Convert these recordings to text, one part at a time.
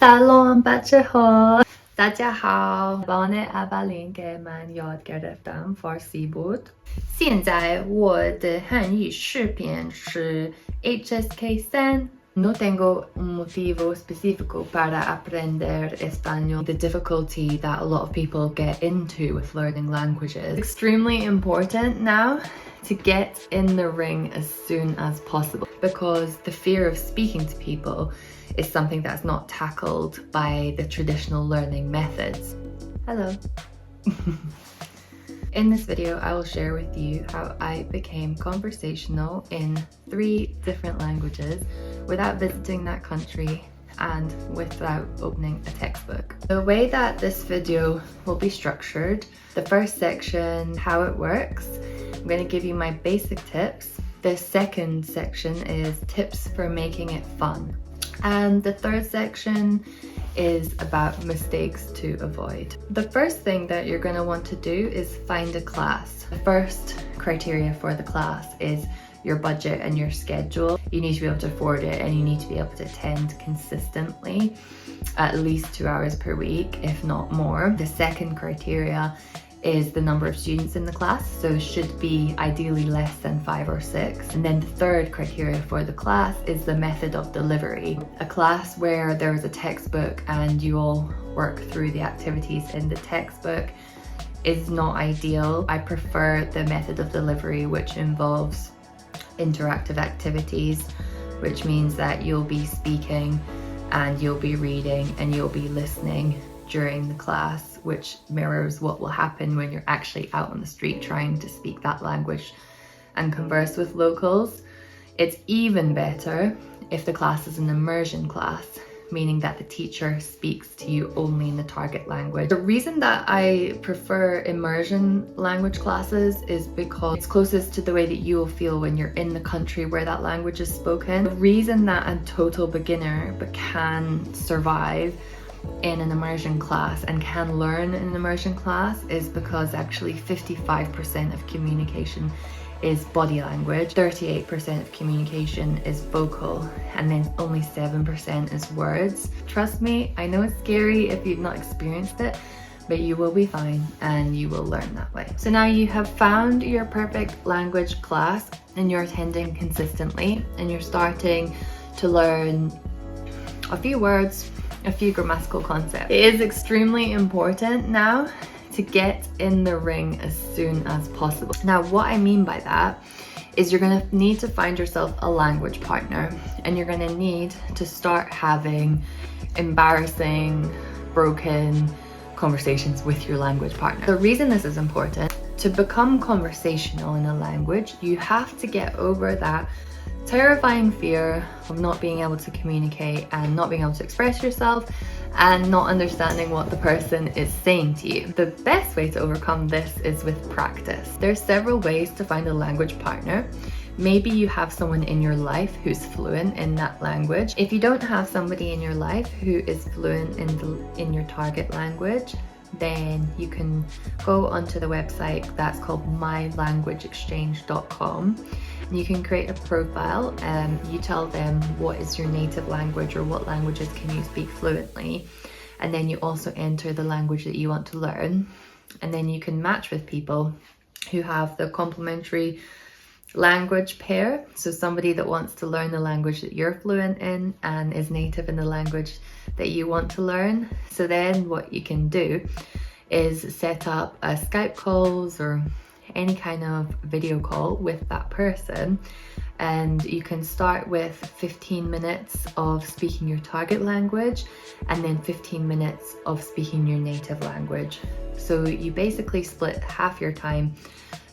سلام بچه ها. 大家好 بانه اولین که من یاد گرفتم فارسی بود. 现在我的汉语视频是 HSK3. No tengo un motivo específico para aprender español. The difficulty that a lot of people get into with learning languages. It's extremely important now to get in the ring as soon as possible, because the fear of speaking to people is something that's not tackled by the traditional learning methods. Hello. In this video, I will share with you how I became conversational in 3 different languages without visiting that country and without opening a textbook. The way that this video will be structured, the first section, how it works, I'm going to give you my basic tips. The second section is tips for making it fun. And the third section is about mistakes to avoid. The first thing that you're going to want to do is find a class. The first criteria for the class is your budget and your schedule. You need to be able to afford it, and you need to be able to attend consistently, at least 2 hours per week, if not more. The second criteria is the number of students in the class, so it should be ideally less than 5 or 6. And then the third criteria for the class is the method of delivery. A class where there is a textbook and you all work through the activities in the textbook is not ideal. I prefer the method of delivery, which involves interactive activities, which means that you'll be speaking and you'll be reading and you'll be listening during the class, which mirrors what will happen when you're actually out on the street trying to speak that language and converse with locals. It's even better if the class is an immersion class, meaning that the teacher speaks to you only in the target language. The reason that I prefer immersion language classes is because it's closest to the way that you will feel when you're in the country where that language is spoken. The reason that a total beginner but can survive in an immersion class and can learn in an immersion class is because actually 55% of communication is body language, 38% of communication is vocal, and then only 7% is words. Trust me, I know it's scary if you've not experienced it, but you will be fine and you will learn that way. So now you have found your perfect language class and you're attending consistently and you're starting to learn a few words, a few grammatical concepts. It is extremely important now to get in the ring as soon as possible. Now, what I mean by that is you're going to need to find yourself a language partner, and you're going to need to start having embarrassing, broken conversations with your language partner. The reason this is important, to become conversational in a language, you have to get over that terrifying fear of not being able to communicate and not being able to express yourself and not understanding what the person is saying to you. The best way to overcome this is with practice. There's several ways to find a language partner. Maybe you have someone in your life who's fluent in that language. If you don't have somebody in your life who is fluent in your target language, then you can go onto the website that's called mylanguageexchange.com. You can create a profile and you tell them what is your native language or what languages can you speak fluently, and then you also enter the language that you want to learn, and then you can match with people who have the complementary language pair. So somebody that wants to learn the language that you're fluent in and is native in the language that you want to learn. So then what you can do is set up a Skype calls or any kind of video call with that person, and you can start with 15 minutes of speaking your target language and then 15 minutes of speaking your native language. So you basically split half your time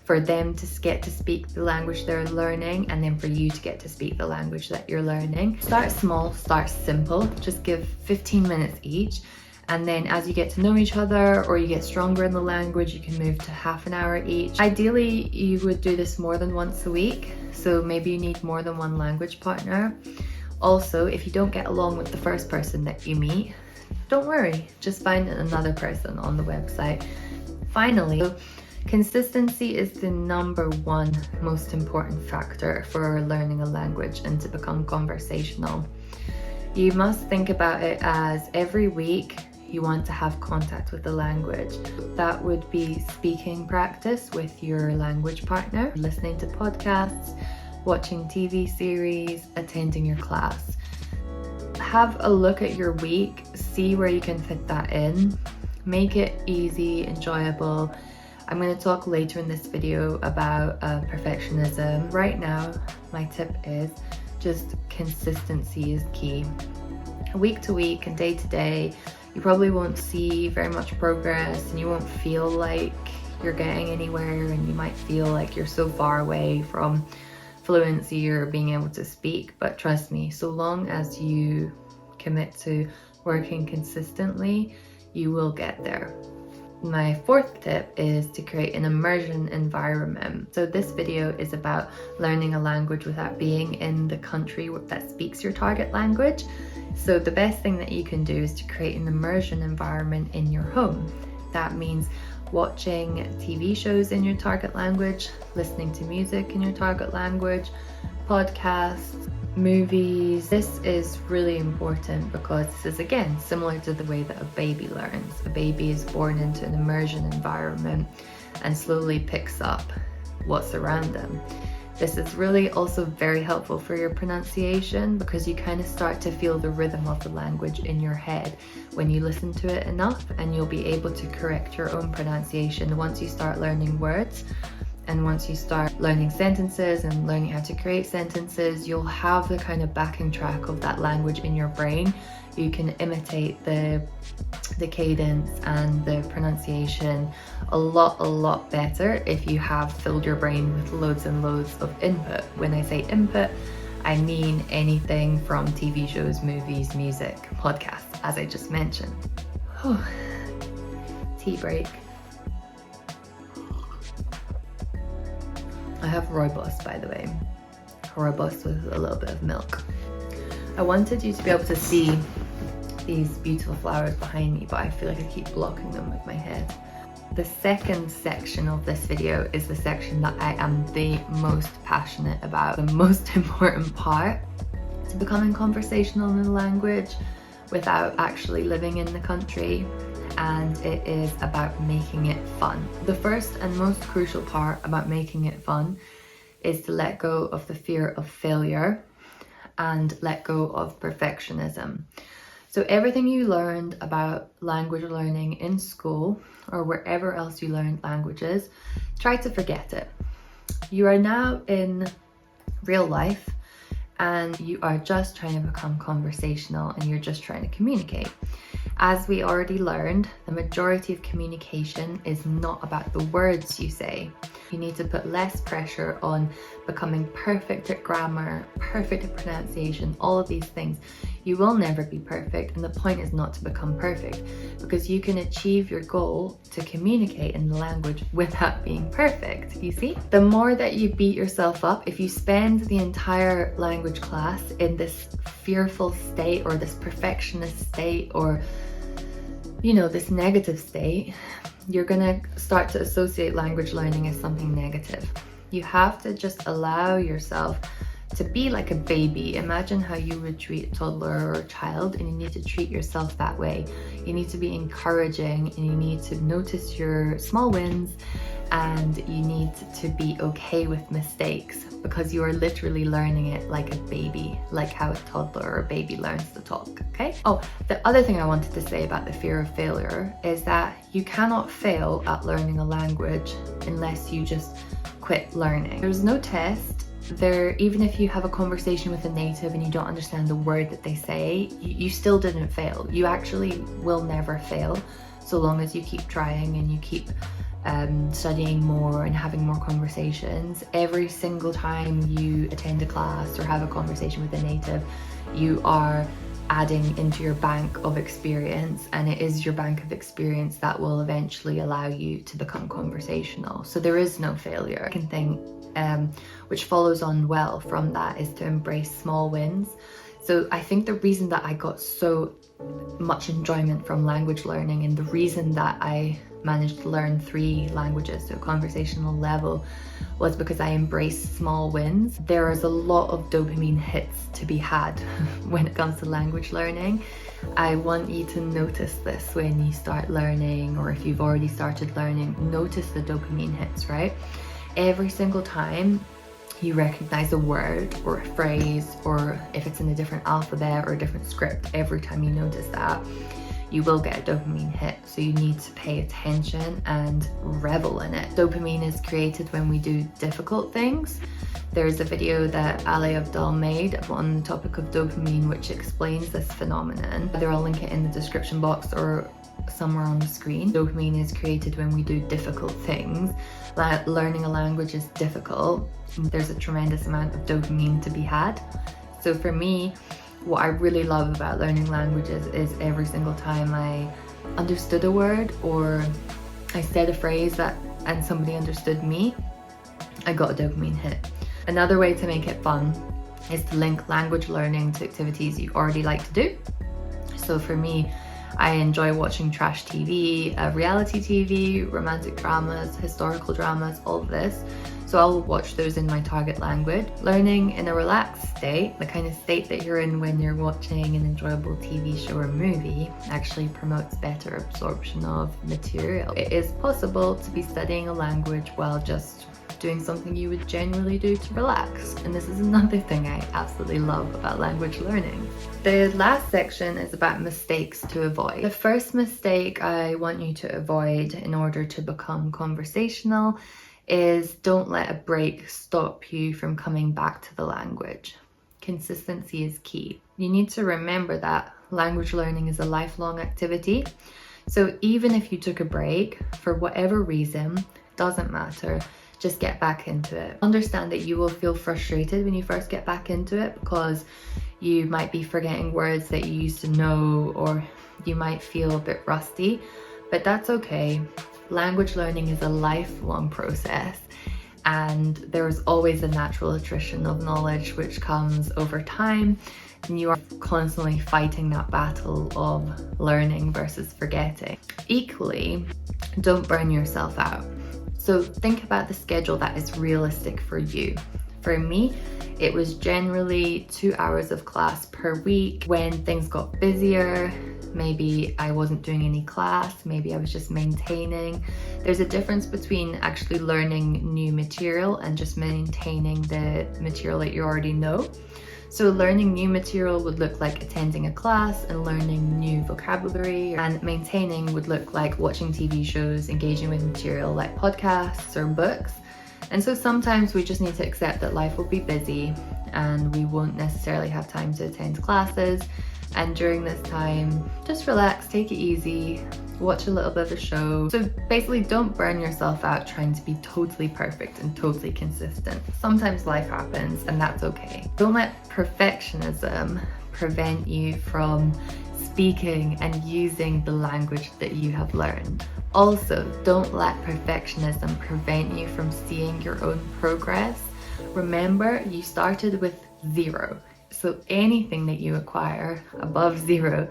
for them to get to speak the language they're learning, and then for you to get to speak the language that you're learning. Start small, start simple, just give 15 minutes each, and then as you get to know each other or you get stronger in the language, you can move to half an hour each. Ideally, you would do this more than once a week, so maybe you need more than one language partner. Also, if you don't get along with the first person that you meet, don't worry, just find another person on the website. Finally, consistency is the #1 most important factor for learning a language and to become conversational. You must think about it as every week you want to have contact with the language. That would be speaking practice with your language partner, listening to podcasts, watching TV series, attending your class. Have a look at your week, see where you can fit that in. Make it easy, enjoyable. I'm going to talk later in this video about perfectionism. Right now, my tip is just consistency is key. Week to week and day to day, you probably won't see very much progress and you won't feel like you're getting anywhere, and you might feel like you're so far away from fluency or being able to speak. But trust me, so long as you commit to working consistently, you will get there. My fourth tip is to create an immersion environment. So this video is about learning a language without being in the country that speaks your target language. So the best thing that you can do is to create an immersion environment in your home. That means watching TV shows in your target language, listening to music in your target language, podcasts, movies. This is really important because this is, again, similar to the way that a baby learns. A baby is born into an immersion environment and slowly picks up what's around them. This is really also very helpful for your pronunciation because you kind of start to feel the rhythm of the language in your head when you listen to it enough, and you'll be able to correct your own pronunciation once you start learning words. And once you start learning sentences and learning how to create sentences, you'll have the kind of backing track of that language in your brain. You can imitate the cadence and the pronunciation a lot better if you have filled your brain with loads and loads of input. When I say input, I mean anything from TV shows, movies, music, podcasts, as I just mentioned. Tea break. I have rooibos, by the way. Rooibos with a little bit of milk. I wanted you to be able to see these beautiful flowers behind me, but I feel like I keep blocking them with my head. The second section of this video is the section that I am the most passionate about, the most important part to becoming conversational in the language without actually living in the country. And it is about making it fun. The first and most crucial part about making it fun is to let go of the fear of failure and let go of perfectionism. So everything you learned about language learning in school or wherever else you learned languages, try to forget it. You are now in real life and you are just trying to become conversational and you're just trying to communicate. As we already learned, the majority of communication is not about the words you say. You need to put less pressure on becoming perfect at grammar, perfect at pronunciation, all of these things. You will never be perfect, and the point is not to become perfect, because you can achieve your goal to communicate in the language without being perfect, you see? The more that you beat yourself up, if you spend the entire language class in this fearful state or this perfectionist state or this negative state, you're gonna start to associate language learning as something negative. You have to just allow yourself to be like a baby. Imagine how you would treat a toddler or a child, and you need to treat yourself that way. You need to be encouraging, and you need to notice your small wins, and you need to be okay with mistakes because you are literally learning it like a baby, like how a toddler or a baby learns to talk, okay? Oh, the other thing I wanted to say about the fear of failure is that you cannot fail at learning a language unless you just quit learning. There's no test. Even if you have a conversation with a native and you don't understand the word that they say, you still didn't fail. You actually will never fail so long as you keep trying and you keep studying more and having more conversations. Every single time you attend a class or have a conversation with a native, you are adding into your bank of experience, and it is your bank of experience that will eventually allow you to become conversational. So there is no failure. Second thing which follows on well from that is to embrace small wins. So I think the reason that I got so much enjoyment from language learning, and the reason that I managed to learn 3 languages to a conversational level was because I embraced small wins. There is a lot of dopamine hits to be had when it comes to language learning. I want you to notice this when you start learning, or if you've already started learning, notice the dopamine hits, right? Every single time you recognize a word or a phrase, or if it's in a different alphabet or a different script, every time you notice that, you will get a dopamine hit. So you need to pay attention and revel in it. Dopamine is created when we do difficult things. There's a video that Ali Abdal made on the topic of dopamine which explains this phenomenon. Either I'll link it in the description box or somewhere on the screen. Dopamine is created when we do difficult things. Like learning a language is difficult. There's a tremendous amount of dopamine to be had. So for me, what I really love about learning languages is every single time I understood a word or I said a phrase and somebody understood me, I got a dopamine hit. Another way to make it fun is to link language learning to activities you already like to do. So for me, I enjoy watching trash TV, reality TV, romantic dramas, historical dramas, all of this. So I'll watch those in my target language. Learning in a relaxed state, the kind of state that you're in when you're watching an enjoyable TV show or movie, actually promotes better absorption of material. It is possible to be studying a language while just doing something you would genuinely do to relax. And this is another thing I absolutely love about language learning. The last section is about mistakes to avoid. The first mistake I want you to avoid in order to become conversational is don't let a break stop you from coming back to the language. Consistency is key. You need to remember that language learning is a lifelong activity. So even if you took a break for whatever reason, doesn't matter, just get back into it. Understand that you will feel frustrated when you first get back into it because you might be forgetting words that you used to know, or you might feel a bit rusty, but that's okay. Language learning is a lifelong process, and there's always a natural attrition of knowledge which comes over time, and you are constantly fighting that battle of learning versus forgetting. Equally, don't burn yourself out. So think about the schedule that is realistic for you. For me, it was generally 2 hours of class per week. When things got busier, maybe I wasn't doing any class, maybe I was just maintaining. There's a difference between actually learning new material and just maintaining the material that you already know. So learning new material would look like attending a class and learning new vocabulary, and maintaining would look like watching TV shows, engaging with material like podcasts or books. And so sometimes we just need to accept that life will be busy and we won't necessarily have time to attend classes. And during this time, just relax, take it easy, watch a little bit of a show. So basically, don't burn yourself out trying to be totally perfect and totally consistent. Sometimes life happens and that's okay. Don't let perfectionism prevent you from speaking and using the language that you have learned. Also, don't let perfectionism prevent you from seeing your own progress. Remember, you started with 0. So anything that you acquire above 0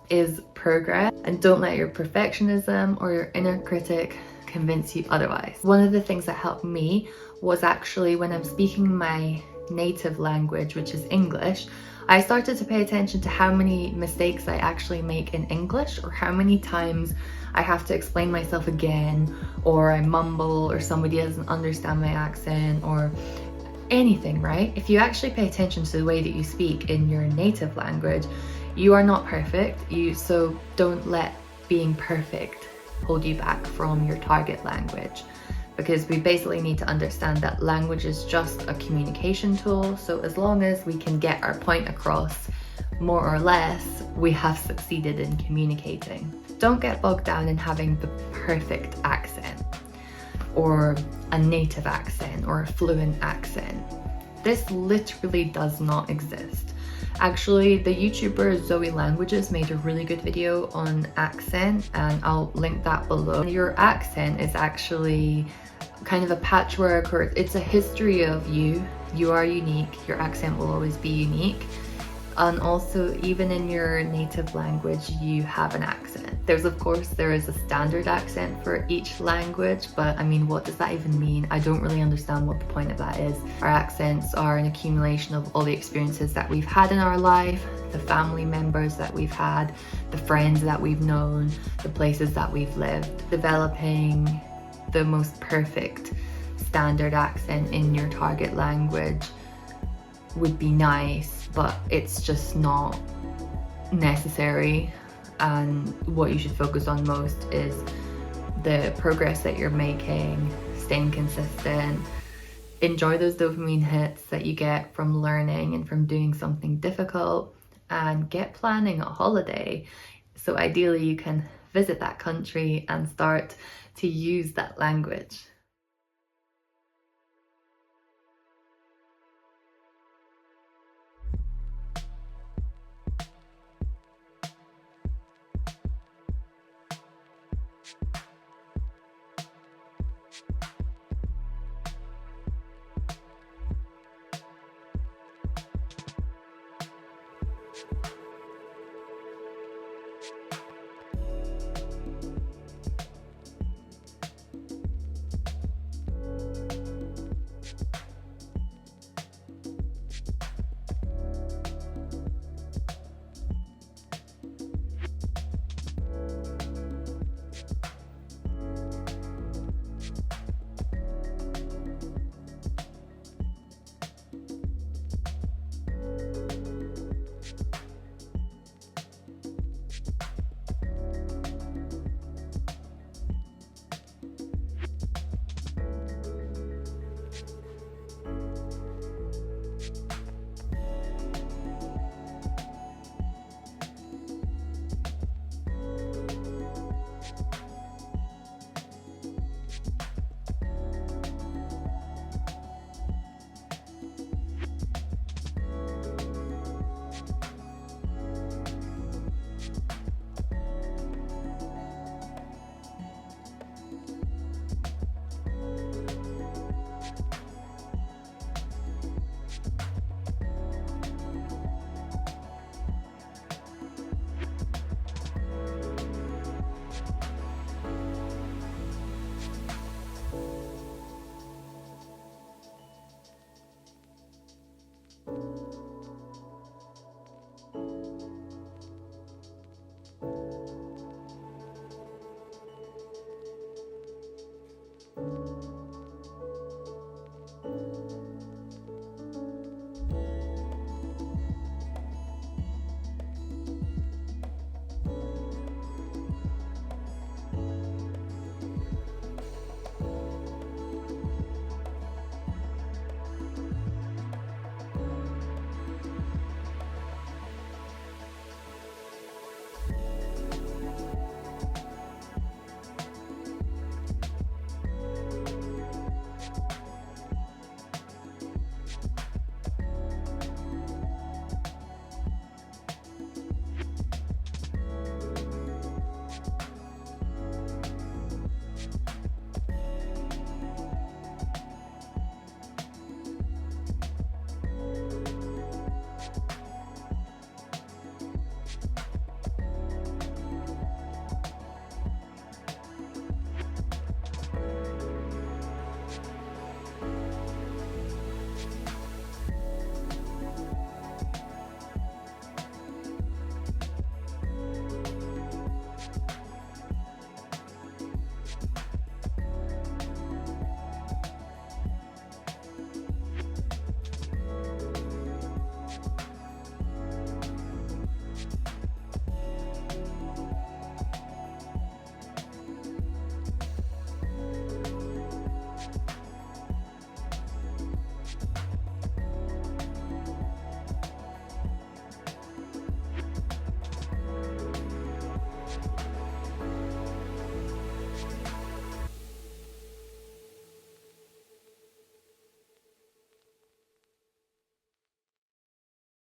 is progress, and don't let your perfectionism or your inner critic convince you otherwise. One of the things that helped me was actually when I'm speaking my native language, which is English, I started to pay attention to how many mistakes I actually make in English, or how many times I have to explain myself again, or I mumble, or somebody doesn't understand my accent, or anything, right? If you actually pay attention to the way that you speak in your native language, you are not perfect. So don't let being perfect hold you back from your target language, because we basically need to understand that language is just a communication tool. So as long as we can get our point across, more or less, we have succeeded in communicating. Don't get bogged down in having the perfect accent, or a native accent, or a fluent accent. This literally does not exist. Actually, the YouTuber Zoe Languages made a really good video on accent, and I'll link that below. Your accent is actually kind of a patchwork, or it's a history of you. You are unique. Your accent will always be unique. And also, even in your native language, you have an accent. There is a standard accent for each language, but I mean, what does that even mean? I don't really understand what the point of that is. Our accents are an accumulation of all the experiences that we've had in our life, the family members that we've had, the friends that we've known, the places that we've lived. Developing the most perfect standard accent in your target language would be nice, but it's just not necessary. And what you should focus on most is the progress that you're making, staying consistent. Enjoy those dopamine hits that you get from learning and from doing something difficult, and get planning a holiday. So ideally you can visit that country and start to use that language.